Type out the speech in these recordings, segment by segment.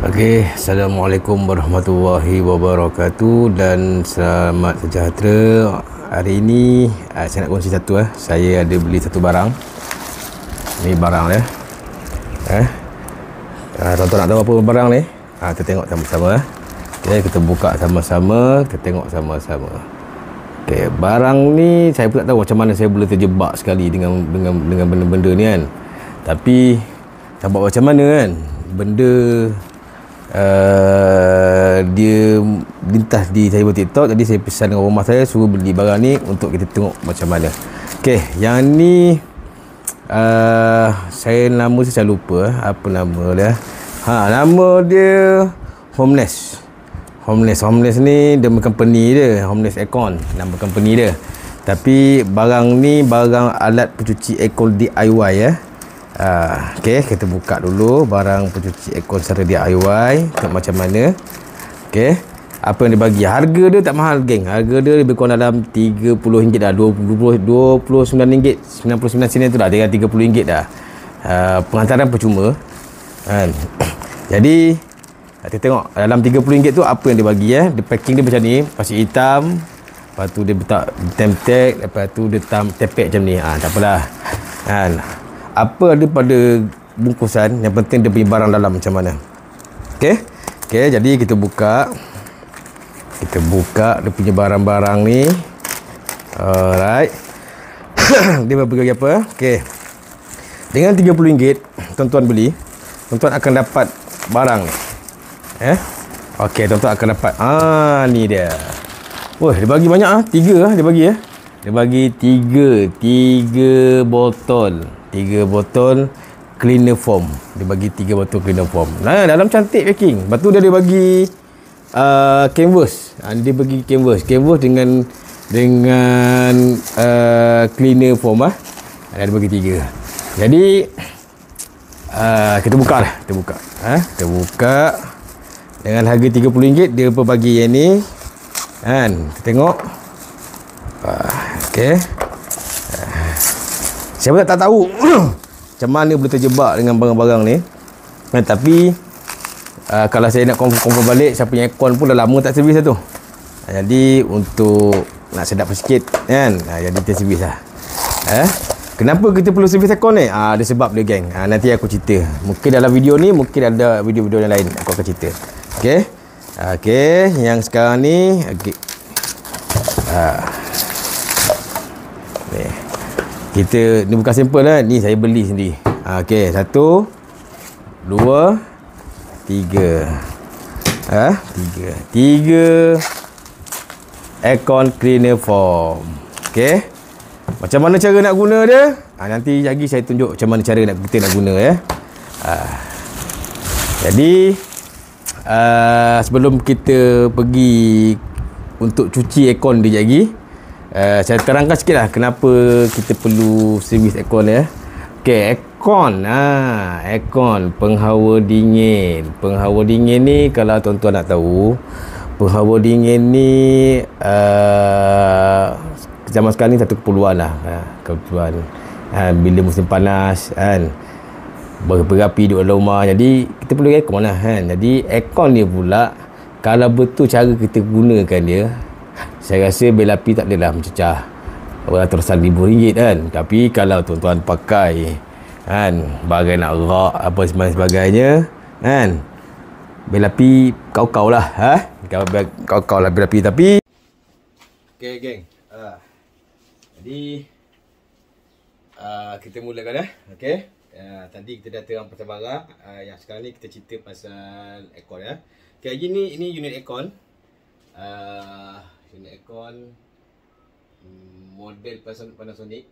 Okey, Assalamualaikum warahmatullahi wabarakatuh dan selamat sejahtera. Hari ini saya nak kongsi satu saya ada beli satu barang. Ni barang dia. Tuan-tuan nak tahu apa barang ni? Kita tengok sama-sama. Okey, kita buka sama-sama, kita tengok sama-sama. Okey, barang ni saya pun tak tahu macam mana saya boleh terjebak sekali dengan benda-benda ni kan. Tapi tak buat macam mana kan. Benda dia lintas di saya buat TikTok. Jadi saya pesan dengan rumah saya suruh beli barang ni untuk kita tengok macam mana. Okey, yang ni nama saya lupa apa nama dia. Nama dia Homeless ni nama company dia, Homeless Aircon nama company dia. Tapi barang ni barang alat pencuci aircon DIY Okey, kita buka dulu barang pencuci aircon secara DIY tengok macam mana. Okey, apa yang dibagi. Harga dia tak mahal geng. Harga dia lebih kurang dalam RM30 dah. RM29, 99 sen tu dah. Tinggal RM30 dah. Pengantaran percuma kan. Jadi kita tengok dalam RM30 tu apa yang dia bagi Dia packing dia macam ni, plastik hitam. Lepas tu dia letak tem-tag, lepas tu dia tepek macam ni. Tak apalah kan. Apa ada pada bungkusan, yang penting dia punya barang dalam macam mana. Okey, jadi kita buka dia punya barang-barang ni. Alright. Dia bagi apa? Okey, dengan RM30 tuan-tuan beli, tuan-tuan akan dapat barang ni. Okey, tuan-tuan akan dapat ni dia. Wah, dia bagi banyak Tiga dia bagi Dia bagi tiga botol. 3 botol cleaner foam. Dia bagi 3 botol cleaner foam. Dalam cantik packing. Lepas tu dia bagi canvas. Dia bagi canvas dengan cleaner foam Dia bagi 3. Jadi kita buka lah. Kita buka dengan harga RM30. Dia bagi yang ni kan. Kita tengok. Okey. Saya pun tak tahu macam mana boleh terjebak dengan barang-barang ni. Tapi kalau saya nak confirm balik, saya punya aircon pun dah lama tak servis tu. Jadi untuk nak sedap sikit kan, jadi kita servis lah. Kenapa kita perlu servis aircon ni? Ada sebab dia geng. Nanti aku cerita. Mungkin dalam video ni, mungkin ada video-video yang lain aku akan cerita. Okey, yang sekarang ni kita ni bukan simple ni saya beli sendiri. Okey, 1 2 3. 3 aircon cleaner foam. Okey, macam mana cara nak guna dia? Nanti lagi saya tunjuk macam mana cara kita nak guna Jadi sebelum kita pergi untuk cuci aircon dia lagi, saya terangkan sikit lah kenapa kita perlu servis aircon Okey, aircon penghawa dingin. Penghawa dingin ni kalau tuan-tuan nak tahu, penghawa dingin ni zaman sekarang ni satu keperluan keperluan bila musim panas kan, berapi duduk dalam rumah. Jadi kita perlu aircon kan. Jadi aircon ni pula kalau betul cara kita gunakan dia, saya rasa bil api tak adalah mencecah ratusan ribu ringgit kan. Tapi kalau tuan-tuan pakai kan bagai nak rak apa sebagainya kan, bil api kau-kau lah kau-kau lah bil api. Tapi okey geng, jadi kita mulakan okey. Tadi kita dah terang pasal barang, yang sekarang ni kita cerita pasal aircon Okey, ini unit aircon. Unit aircon model Panasonic.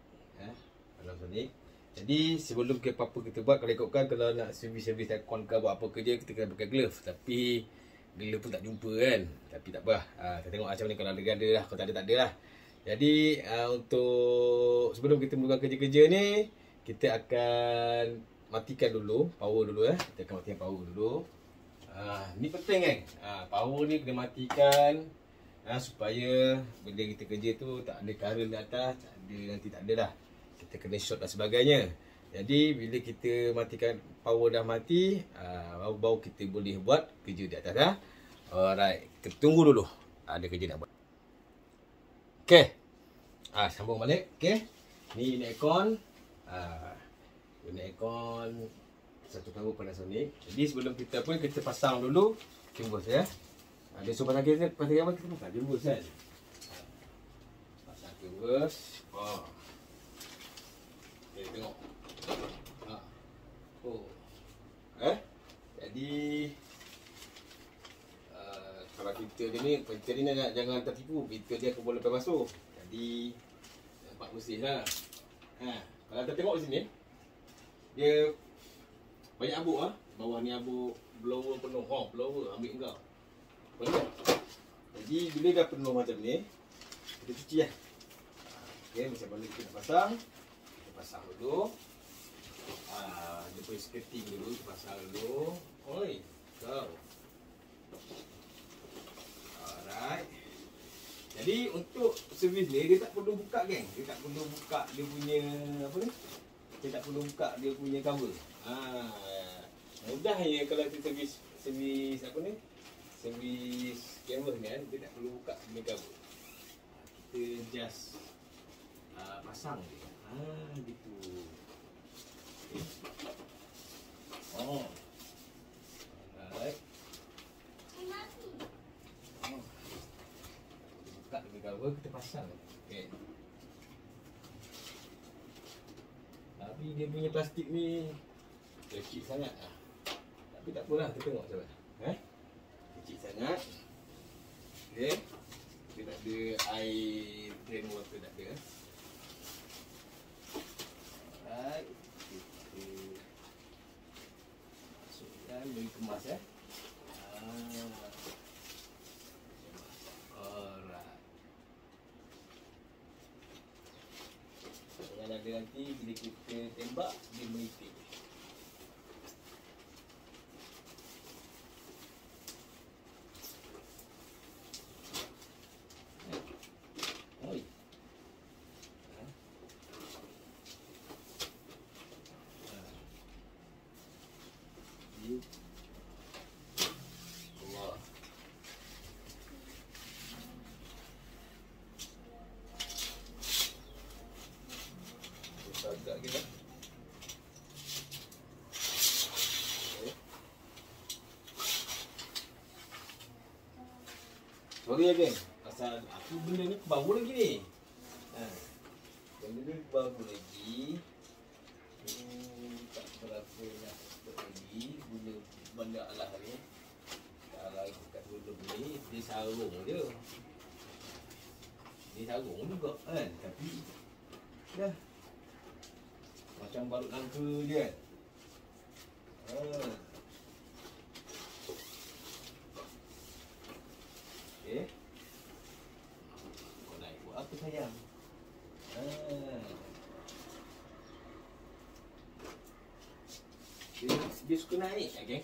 Panasonic. Jadi sebelum apa-apa kita buat, kalau ikutkan kalau nak servis aircon ke buat apa kerja, kita kena pakai glove. Tapi glove pun tak jumpa kan. Tapi tak apa. Kita tengok macam ni, kalau ada lah, kalau tak ada lah. Jadi untuk sebelum kita mulakan kerja-kerja ni, kita akan matikan dulu power dulu Kita akan matikan power dulu. Ni penting kan. Power ni kena matikan supaya benda kita kerja tu tak ada current di atas, nanti tak ada dah. Kita kena short dan sebagainya. Jadi bila kita matikan power dah mati, baru kita boleh buat kerja di atas dah. Alright, kita tunggu dulu. Ada kerja nak buat. Okey. Sambung balik. Okey. Ni unit aircon. Unit aircon satu kabel Panasonic. Jadi sebelum kita pun kita pasang dulu gimbal ya. Dia suruh pasang gimbal, kita pasang gimbal kan. Pasang gimbal. Okay, tengok. Jadi kalau filter dia ni, filter ni jangan tertipu. Filter dia aku boleh lepas masuk. Jadi nampak bersih lah. Kalau kita tengok di sini, dia banyak abu bawah ni abu blower penuh. Blower ambil kau. Boleh. Jadi bila dah penuh macam ni, kita cuci lah. Okey, macam mana kita nak pasang? Kita pasang dulu. Dia punya skirting dulu, kita pasang dulu. Oi, go. Alright. Jadi untuk servis ni dia tak perlu buka geng. Dia tak perlu buka dia punya apa ni? Dia tak perlu buka dia punya cover. Mudah je kalau kita servis apa ni? Servis kamera ni kan, dia tak perlu buka punya cover. Kita just pasang je. Gitu. Okay. Alright. Buka punya cover, kita pasang. Okay. Tapi dia punya plastik ni kecil sangat. Tapi tak apalah, kita tengok macam mana. Kecil sangat. Okay. Dia tak ada air drain water, tak ada. Alright. Kita masukkan, beri kemas Alright. Jangan ada nanti bila kita tembak, dia menitik. Agak kita. Sorry ya geng, pasal aku benda ni baru lagi ni. Benda ni baru lagi. Tak berapa nak buat lagi. Guna benda alah ni. Kalau kat dulu ni, dia sarung je. Dia sarung juga kan, tapi dah macam balut nangka je kan. Okay. Kau naik buat apa sayang? Dia suka naik, okay?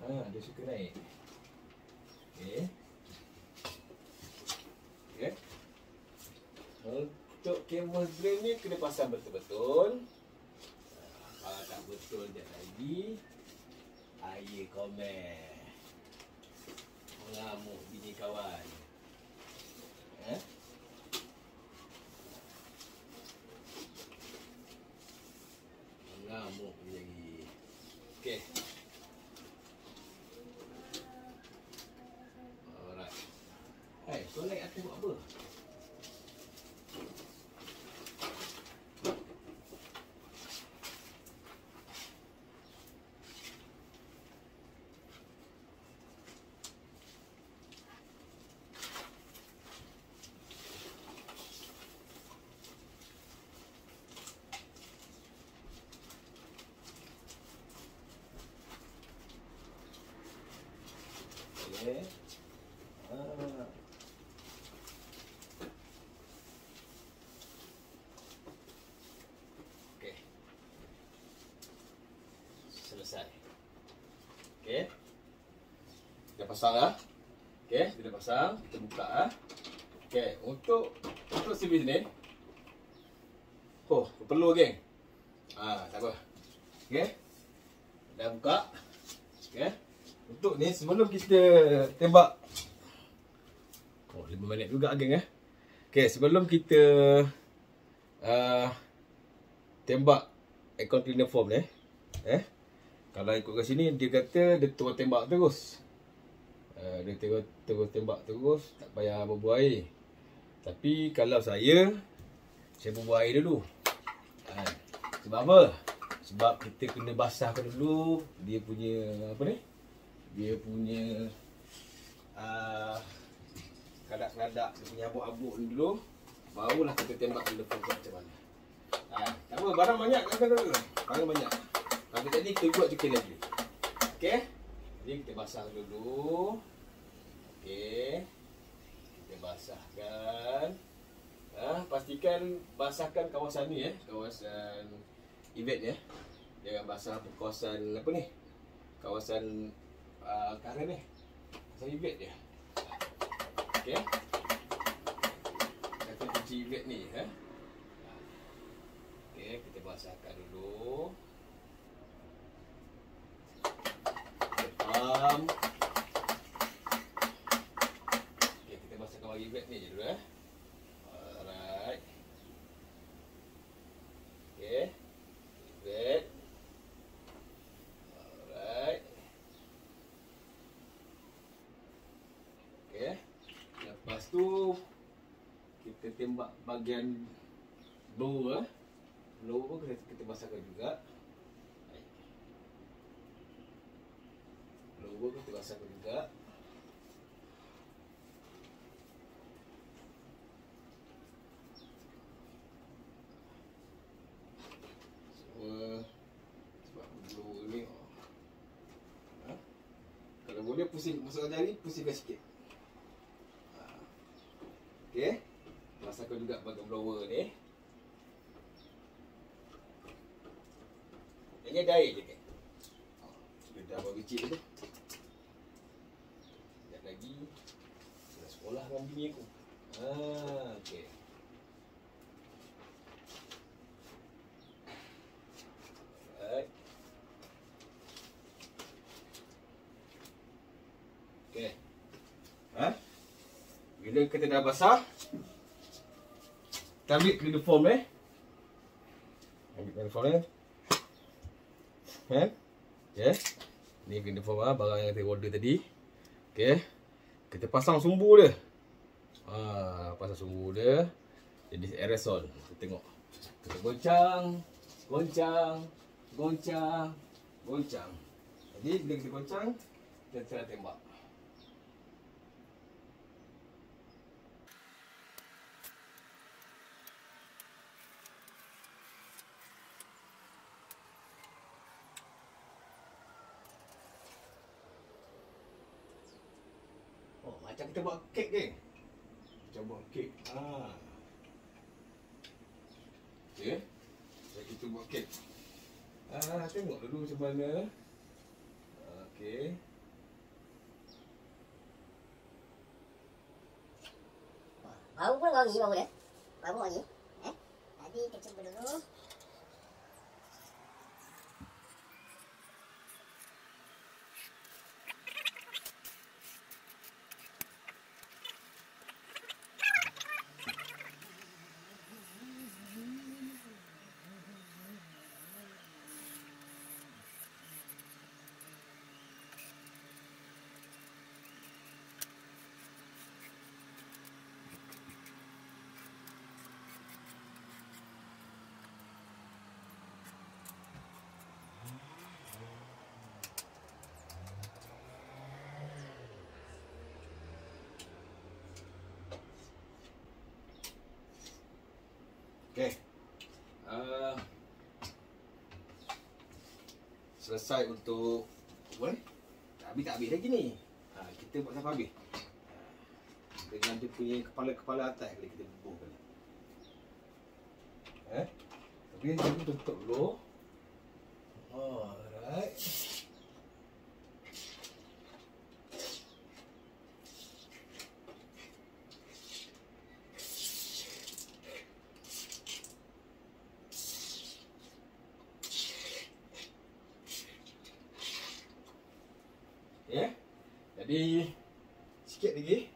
Dia suka naik. Okay. Okay. Untuk camera drain ni kena pasang betul-betul. Kalau tak betul sekejap lagi, air komen mengamuk bini kawan. Mengamuk lagi. Okey. Alright. Hai, kau naik atas buat apa? Okay. Okay. Selesai. Okay. Kita pasang lah. Okay, kita pasang, kita buka lah. Okay, untuk servis ni, perlu geng. Tak apa. Okay. dah buka. Okay. Untuk ni sebelum kita tembak. Oh, 5 minit juga geng Okay, sebelum kita tembak aircon cleaner foam ni. Kalau ikut kat sini dia kata dia terus tembak terus. Dia terus tembak terus, tak payah berbuah air. Tapi kalau saya berbuah air dulu. Sebab apa? Sebab kita kena basahkan dulu dia punya apa ni? Dia punya kadak-kadak, dia punya abuk-abuk ni dulu. Barulah kita tembak cleaner foam macam mana. Tak apa, barang banyak kan dulu. Barang banyak. Kalau tadi kita buat sikit lagi. Okey. Jadi kita basah dulu. Okey. Kita basahkan. Pastikan basahkan kawasan ni kawasan event Jangan basah kawasan apa ni? Kawasan karen ni. Kawasan event dia. Okey. Kita cuci event ni Okey, kita basahkan dulu. Okey, kita basahkan bagi event ni je dulu Alright. Okey. Event. Alright. Okey. Lepas tu kita tembak bahagian blower. Blower pun kita basahkan juga. Blower kita basahkan juga. Sebab blower ni kalau boleh pusing, masukkan jari, pusingkan sikit. Okey. Basahkan juga bahagian blower ni. Ini ada air je kan? Sudah dah bagi kecil tu. Sekejap lagi nak sekolah dengan bini aku. Okey. Alright. Okey. Bila kita dah basah, kita ambil cleaner foam ambil cleaner foam Okay. Ni cleaner foam barang yang kita order tadi. Okay. Kita pasang sumbu dia. Pasang sumbu dia. Jadi aerosol. Kita tengok. Kita goncang, goncang, goncang, goncang. Jadi bila kita goncang, kita terus tembak. Macam kita buat kek geng. Macam buat kek. Okey. Jadi kita buat kek. Tengok dulu macam mana. Okey. Bau pun wangi bau dia. Bau wangi. Tadi kita cuba dulu. Okey. Selesai untuk apa ni? Tak habis lagi ni. Kita buat sampai habis. Dengan dia punya kepala-kepala atas kali kita bubuhkan. Tapi kita tutup dulu. Alright. Ya. Jadi sikit lagi.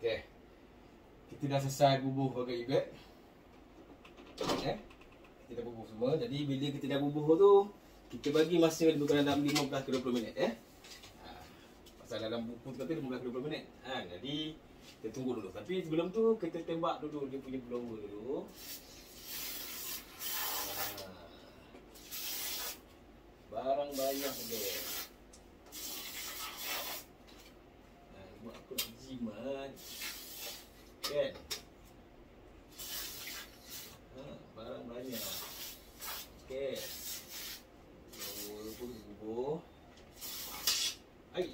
Okey. Kita dah selesai bubuh bagai ibet. Kita dah bubuh semua. Jadi bila kita dah bubuh tu, kita bagi masa lebih kurang dalam 15 ke 20 minit pasal dalam buku tu kata 15 ke 20 minit. Jadi kita tunggu dulu. Tapi sebelum tu kita tembak dulu dia punya blower dulu. Barang banyak dia. Buat aku nak jimat. Kan? Barang banyak. Okey. Bubur. Ai.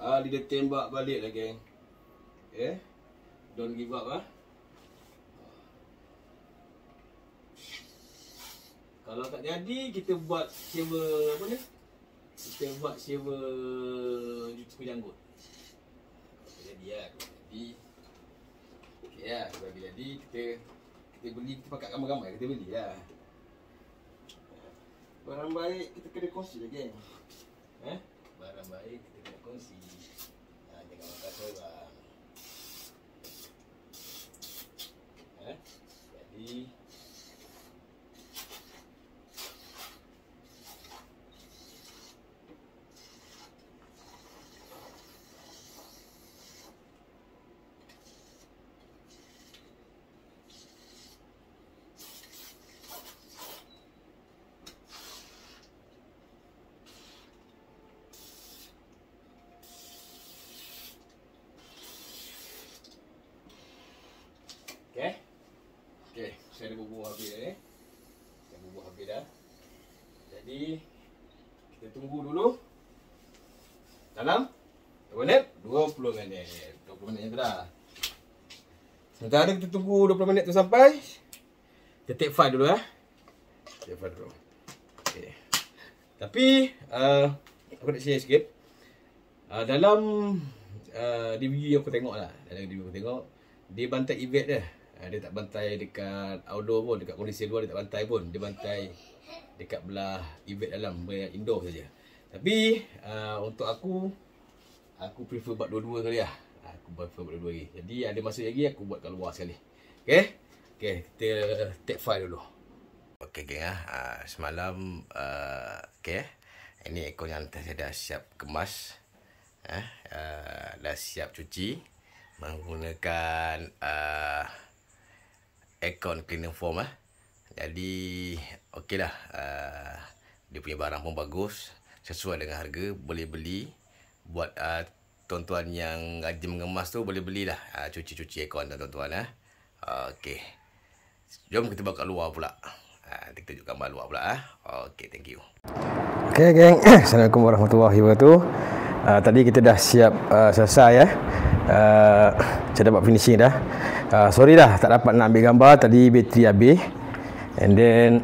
Kali dia tembak balik lah, geng. Okay. Don't give up, Kalau tak jadi, kita buat sewa apa ni? Kita buat sewa cuci janggut. Jadi ya, bagi jadi kita beli, kita pakai ramai-ramai, kita beli lah. Barang baik kita kena kongsi lah, geng. Barang baik kita kena kongsi. Jangan makan seorang. Jadi Okey, saya dah bubuh habis dah ni. Saya bubuh habis dah. Jadi kita tunggu dulu. Dalam 20 minit, 20 minit. 20 minit yang tu dah. Sementara kita tunggu 20 minit tu sampai, kita take file dulu Take file dulu. Okey. Tapi aku nak share sikit. Dalam DVD yang aku tengok lah. Dalam DVD aku tengok, dia bantai event dia. Dia tak bantai dekat outdoor pun, dekat kondisi luar dia tak bantai pun. Dia bantai dekat belah event dalam, indoor saja. Tapi untuk aku prefer buat dua-dua kali lah. Aku prefer buat dua-dua lagi. Jadi ada masa lagi aku buat kat luar sekali. Okey, kita take file dulu. Okey geng, semalam ini ekor yang saya dah siap kemas. Dah siap cuci menggunakan Aircon cleaner foam Jadi okey lah. Dia punya barang pun bagus, sesuai dengan harga, boleh beli. Buat tuan-tuan yang rajin mengemas tu boleh belilah cuci-cuci aircon tuan-tuan. Okey, jom kita bawa kat luar pula. Kita tunjuk gambar luar pula. Okey, thank you. Okey geng, Assalamualaikum warahmatullahi wabarakatuh. Tadi kita dah siap selesai saya dapat finishing dah. Sorry dah tak dapat nak ambil gambar, tadi bateri habis. And then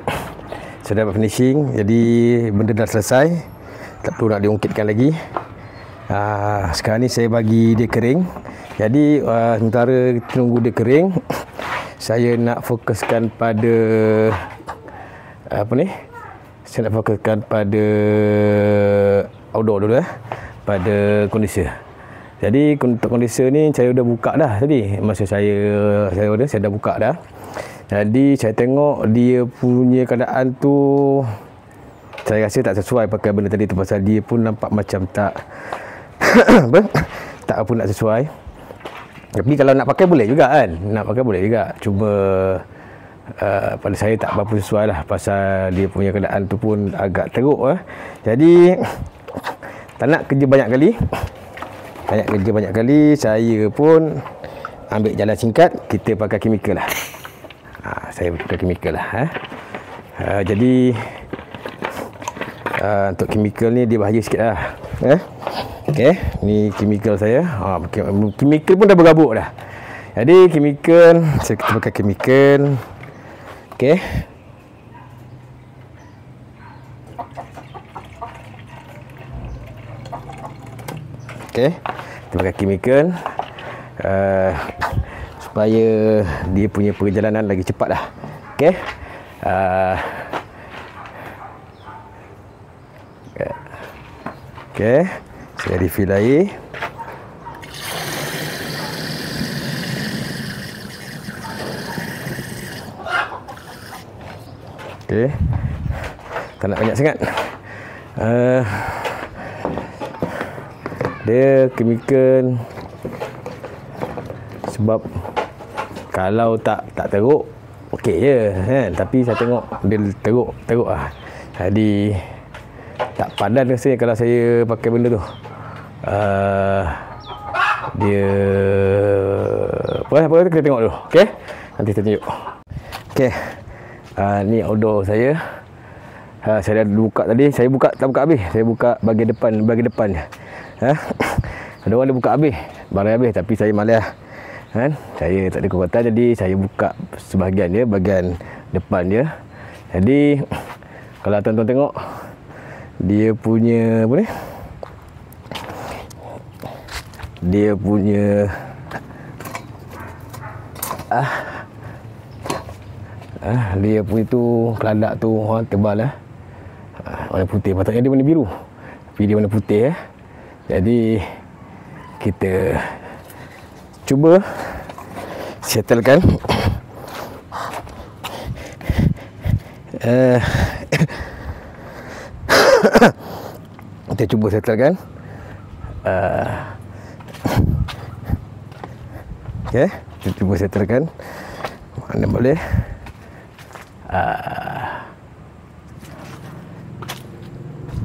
saya dapat finishing, jadi benda dah selesai, tak perlu nak diungkitkan lagi. Sekarang ni saya bagi dia kering. Jadi sementara tunggu dia kering, saya nak fokuskan pada saya nak fokuskan pada outdoor dulu pada condenser. Jadi untuk condenser ni saya dah buka dah tadi. Masa saya dah buka dah. Jadi saya tengok dia punya keadaan tu, saya rasa tak sesuai pakai benda tadi tu, pasal dia pun nampak macam tak tak apa nak sesuai. Tapi kalau nak pakai boleh juga kan. Nak pakai boleh juga. Cuma pada saya tak berapa sesuai lah, pasal dia punya keadaan tu pun agak teruk Jadi tak nak kerja banyak kali. Saya pun ambil jalan singkat, kita pakai chemical lah. Saya pakai chemical lah. Jadi untuk chemical ni dia bahaya sikit lah. Okey, ni chemical saya. Chemical pun dah bergabuk dah. Jadi chemical, kita pakai chemical. Okey. Okey, kita pakai chemical supaya dia punya perjalanan lagi cepat lah. Okey. Okey, saya refill air. Okey, tak nak banyak sangat. Dia chemical sebab kalau tak teruk okey je kan, tapi saya tengok dia teruk lah. Jadi tak padan rasanya kalau saya pakai benda tu. Dia apa kita tengok dulu. Okey, nanti saya tunjuk. Okey, ni odor saya. Saya dah buka tadi. Saya tak buka habis. Saya buka bahagian depan je. Ada orang dia buka habis, barang habis, tapi saya malas kan. Saya tak ada kekuatan, jadi saya buka sebahagian dia, bahagian depan dia. Jadi kalau tuan-tuan tengok dia punya apa ni? Dia punya dia punya tu keladak tu tebal lah. Warna putih, patutnya dia warna biru, tapi dia warna putih. Jadi kita cuba settlekan. Kita cuba settlekan. Okey, kita cuba settlekan. Mana boleh.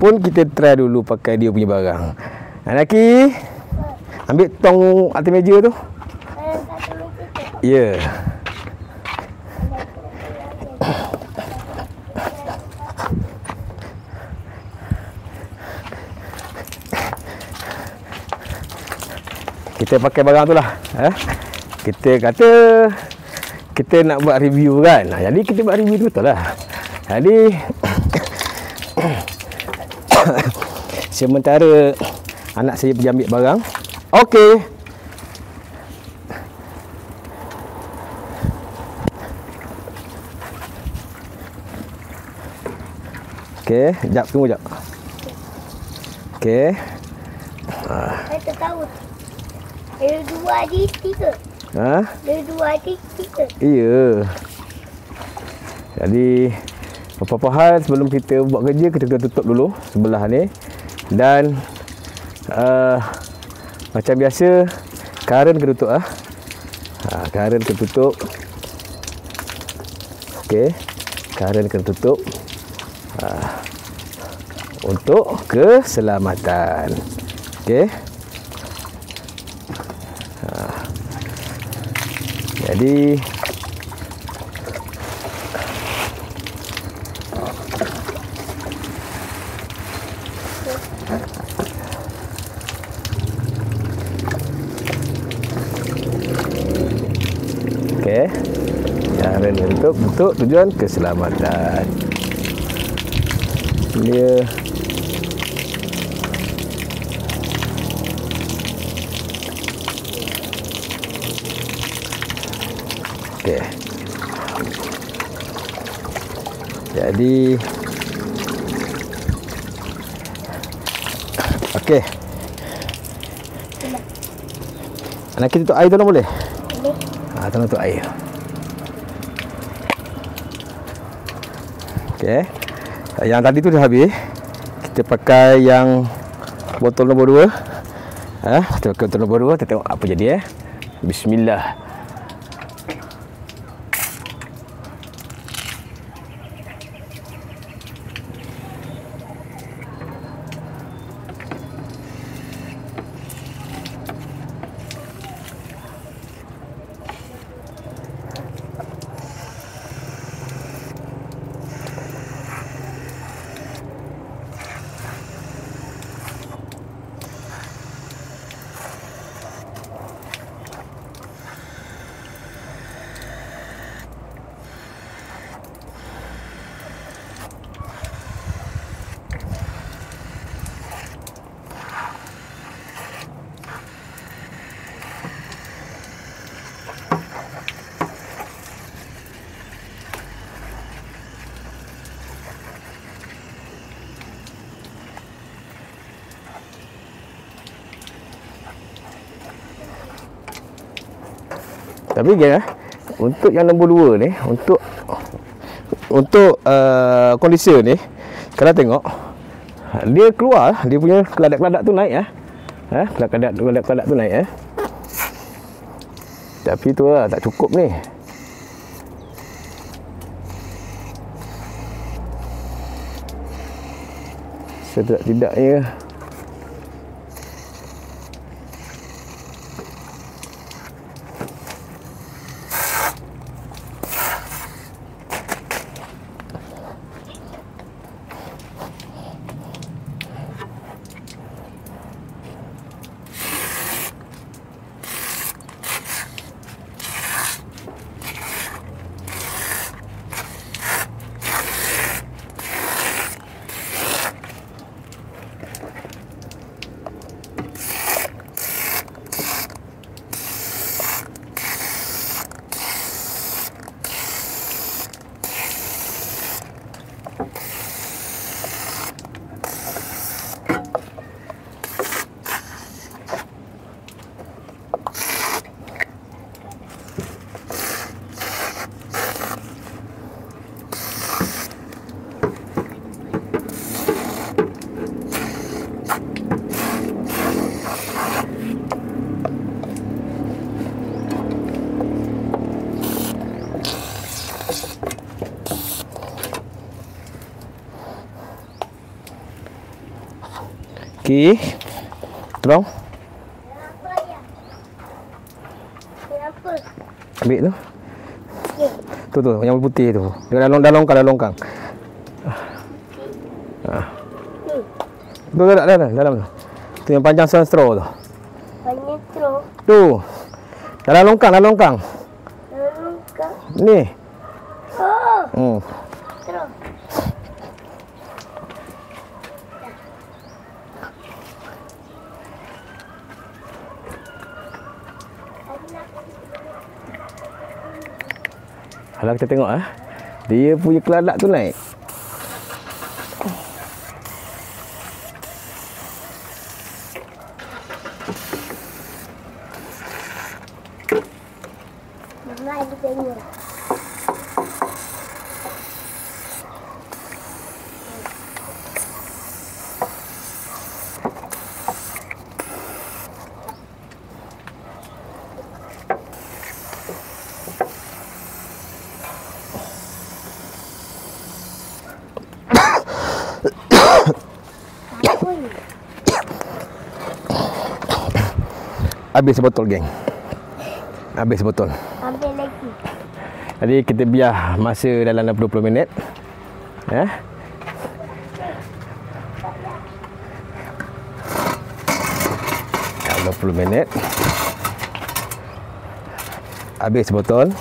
Pun kita try dulu pakai dia punya barang. Anaki, ambil tong atas meja tu. Ya. Kita pakai barang tu lah. Kita kata kita nak buat review kan. Jadi kita buat review tu betul lah. Jadi sementara anak saya pergi ambil barang. Okey. Okey, jap tunggu jap. Okey. Saya tak tahu. Ada 2 adik 3. Ada 2 adik 3. Ya. Jadi apa-apa hal sebelum kita buat kerja, kita kena tutup dulu sebelah ni. Dan macam biasa current kena tutup current kena tutup. Okey, current kena tutup untuk keselamatan. Okey. Jadi okey, cara untuk tujuan keselamatan. Dia okey. Jadi okey. Anak kita tutup air tu boleh? Boleh. Tolong tutup air. Okey. Yang tadi tu dah habis. Kita pakai yang botol nombor 2. Kita pakai botol nombor 2. Kita tengok apa jadi. Bismillah. Tapi geng untuk yang nombor 2 ni, untuk kondisi ni, kalau tengok dia keluar, dia punya keladak-keladak tu naik keladak-keladak tu naik Tapi tu lah, tak cukup ni. Setidak-tidaknya okey. Tolong. Kenapa? Ambil tu. Okey. Tu yang putih tu. Dia dah longkang. Tu dalam tu. Tu yang panjang straw tu. Banyak straw. Tu. Dalam longkang. Longkang. Ni. Oh. Straw. Kalau kita tengok dia punya keladak tu naik. Mama ada tengok. Habis botol geng. Habis botol. Ambil lagi. Jadi kita biar masa dalam 20 minit. 20 minit. Habis botol.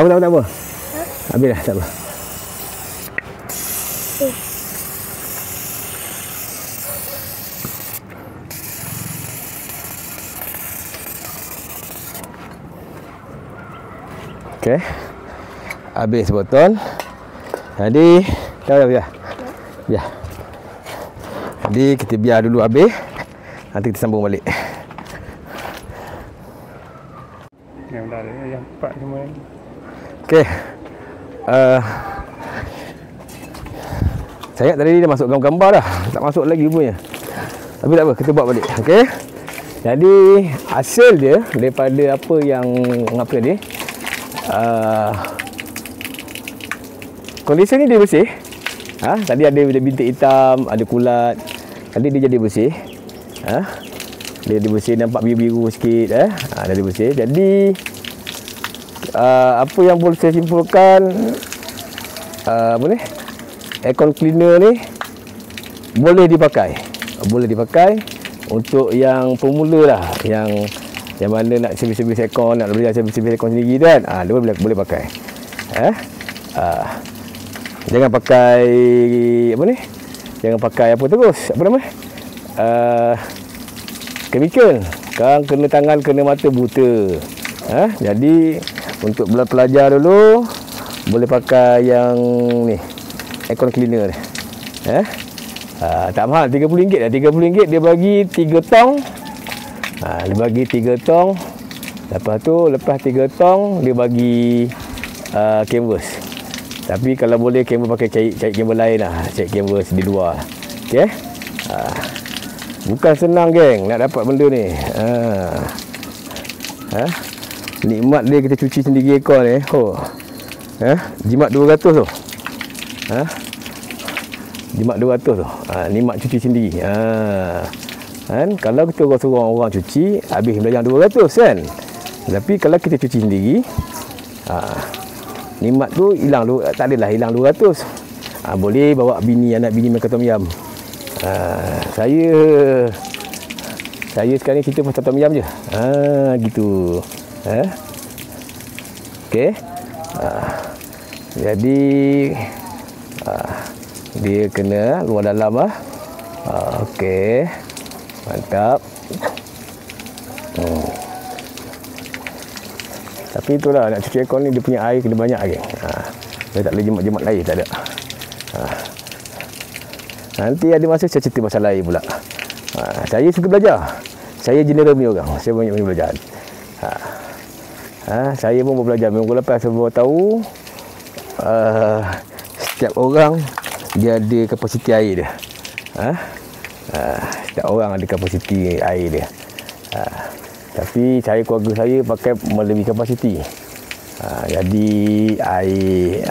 Tak apa. Habis dah, tak apa. Okey. Habis botol. Jadi, biar. Jadi kita biar dulu habis. Nanti kita sambung balik. Yang dah ada yang 4 semua ni. Okey. Saya tadi dah masuk gambar dah. Tak masuk lagi punya. Tapi tak apa, kita buat balik. Okey. Jadi hasil dia daripada apa yang ni. Kondisi ni dia bersih. Tadi ada bintik hitam, ada kulat. Tadi dia jadi bersih. Dia jadi bersih, nampak biru-biru sikit. Dia jadi bersih. Jadi apa yang boleh saya simpulkan, aircon cleaner ni boleh dipakai untuk yang pemula lah, yang mana nak servis aircon, nak belajar servis aircon sendiri kan, dia boleh pakai. Jangan pakai apa ni? Jangan pakai apa terus? Apa nama? Chemical. Kan kena tangan, kena mata buta. Jadi untuk pelajar dulu boleh pakai yang ni, aircon cleaner ni. Tak mahal, RM30 lah. RM30 dia bagi 3 tong. Dia bagi 3 tong. Lepas tu, lepas 3 tong dia bagi canvas. Tapi kalau boleh canvas pakai cari canvas lain lah. Cari canvas di luar. Okey. Bukan senang geng nak dapat benda ni. Nikmat dia kita cuci sendiri aircon ni. Jimat 200 tu. Jimat 200 tu. Nikmat cuci sendiri. Kalau kita orang cuci habis belayang 200 kan. Tapi kalau kita cuci sendiri, nikmat tu hilang, tak adalah hilang 200. Boleh bawa anak bini makan tom yum. Saya sekarang ni cerita pasal tom yum je. Gitu. Okey. Jadi dia kena luar dalam okey. Mantap. Tapi itulah, nak cuci aircon ni dia punya air kena banyak lagi. Dia tak boleh jemat-jemat air, tak ada. Nanti ada masa saya cerita pasal air pula. Saya suka belajar. Saya general punya orang. Saya banyak belajar. Saya pun belajar. Minggu lepas saya baru tahu setiap orang dia ada kapasiti air dia. Setiap orang ada kapasiti air dia. Tapi keluarga saya pakai melebihi kapasiti. Jadi air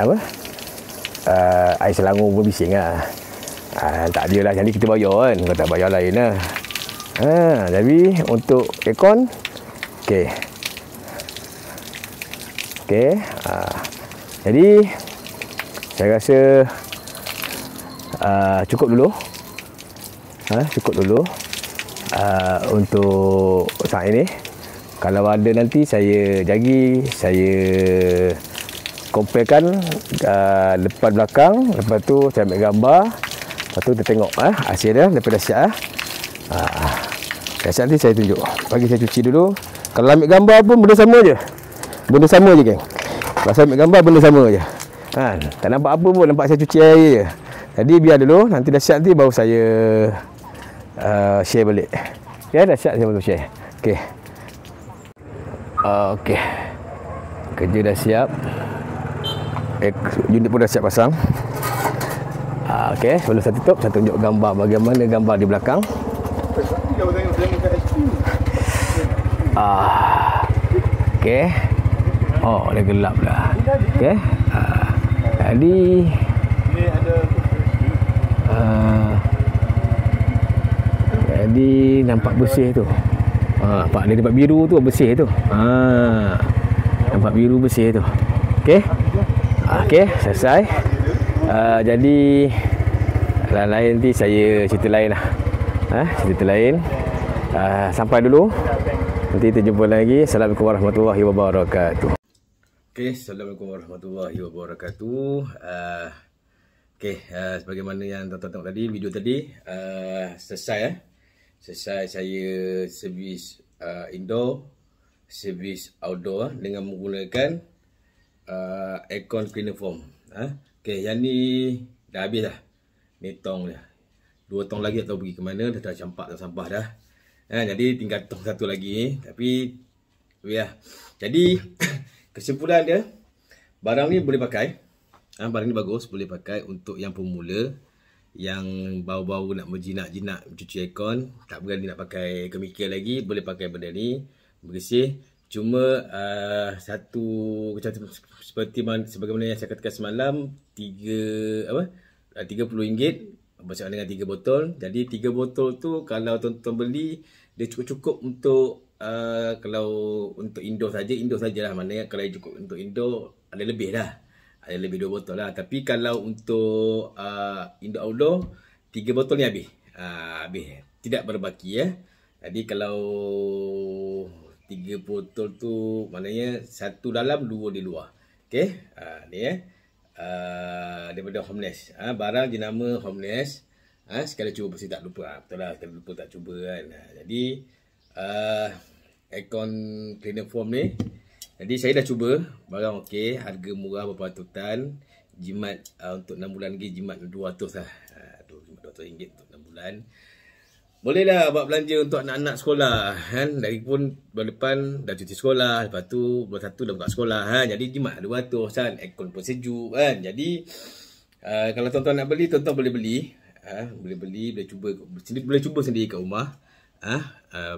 air selangor pun bising lah. Tak ada lah, jadi kita bayar kan. Kalau tak bayar lain lah. Tapi untuk aircon, okey. Jadi saya rasa cukup dulu. Cukup dulu untuk saat ini. Kalau ada nanti saya comparekan depan belakang. Lepas tu saya ambil gambar. Lepas tu kita tengok hasil dia daripada siap. Nanti saya tunjuk. Bagi saya cuci dulu. Kalau ambil gambar pun benda sama je. Benda sama je geng. Kalau saya ambil gambar benda sama je. Tak nampak apa pun, nampak saya cuci air je. Jadi biar dulu, nanti dah siap nanti baru saya share balik. Ya, dah siap saya baru share. Okey. Okey. Kerja dah siap. Unit pun dah siap pasang. Okey, sebelum saya tutup, saya tunjuk gambar bagaimana gambar di belakang. Okey. Oh, dah gelap dah. Okey. Jadi jadi nampak bersih tu. Nampak dia nampak biru tu bersih tu. Nampak biru bersih tu. Okey. Okey, selesai. Jadi lain nanti saya cerita lain lah. Cerita lain. Sampai dulu. Nanti kita jumpa lagi. Assalamualaikum warahmatullahi wabarakatuh. Okey, Assalamualaikum warahmatullahi wabarakatuh. Okey, sebagaimana yang tuan-tuan tengok tadi, video tadi selesai selesai saya servis indoor, servis outdoor dengan menggunakan aircon cleaner foam. Okey, yang ni dah habis dah. Ni tong dia. 2 tong lagi tak tahu pergi ke mana, dah campak dalam sampah dah. Jadi tinggal tong satu lagi. Tapi ya. Jadi kesimpulan dia, barang ni boleh pakai. Barang ni bagus, boleh pakai untuk yang pemula, yang baru-baru nak berjinak-jinak cuci aircon, tak berani nak pakai chemical lagi, boleh pakai benda ni, bersih. Cuma satu sebagaimana yang saya katakan semalam, RM30 bersama dengan 3 botol. Jadi 3 botol tu kalau tuan-tuan beli, dia cukup untuk kalau untuk indoor sajalah. Maknanya kalau cukup untuk indoor, ada lebih dah. Ada lebih 2 botol lah. Tapi kalau untuk indoor outdoor, 3 botol ni habis. Habis. Tidak berbaki ya. Jadi kalau 3 botol tu maknanya 1 dalam, 2 di luar. Okey. Ni daripada Homenest. Barang jenama Homenest. Sekali cuba pasti tak lupa. Betul lah, sekali lupa tak cuba kan. Jadi aircon cleaner foam ni, jadi saya dah cuba. Barang okey, harga murah berpatutan. Jimat untuk 6 bulan lagi, jimat 200 lah. RM200 untuk 6 bulan. Boleh lah buat belanja untuk anak-anak sekolah kan. Dari pun bulan depan dah cuti sekolah, lepas tu bulan 1 dah buka sekolah kan. Jadi jimat 200 kan, aircon pun sejuk kan. Jadi kalau tuan-tuan nak beli, tuan-tuan boleh beli. Boleh beli, boleh cuba sendiri kat rumah.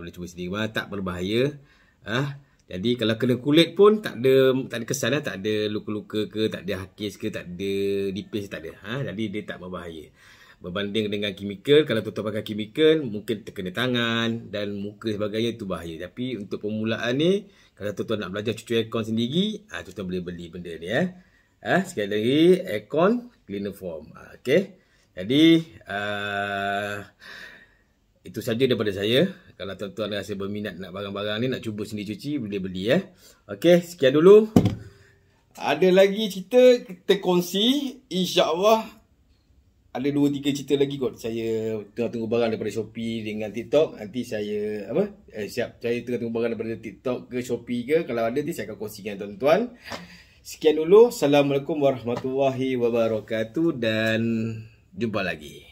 Boleh cuba sendiri rumah, tak berbahaya. Jadi kalau kena kulit pun tak ada kesan, tak ada luka-luka ke, tak ada hakis ke, tak ada nipis, tak ada. Jadi dia tak berbahaya. Berbanding dengan kimikal, kalau tuan-tuan pakai kimikal mungkin terkena tangan dan muka sebagainya, itu bahaya. Tapi untuk permulaan ni, kalau tuan-tuan nak belajar cuci aircon sendiri, tuan-tuan boleh beli benda ni sekali lagi, aircon cleaner foam. Okey. Jadi itu saja daripada saya. Kalau tuan-tuan rasa berminat nak barang-barang ni, nak cuba sendiri cuci, boleh beli Okey, sekian dulu. Ada lagi cerita kita kongsi, insya-Allah ada 2-3 cerita lagi kot. Saya tengah tunggu barang daripada Shopee dengan TikTok. Nanti saya saya tengah tunggu barang daripada TikTok ke Shopee ke. Kalau ada nanti saya akan kongsikan tuan-tuan. Sekian dulu. Assalamualaikum warahmatullahi wabarakatuh dan jumpa lagi.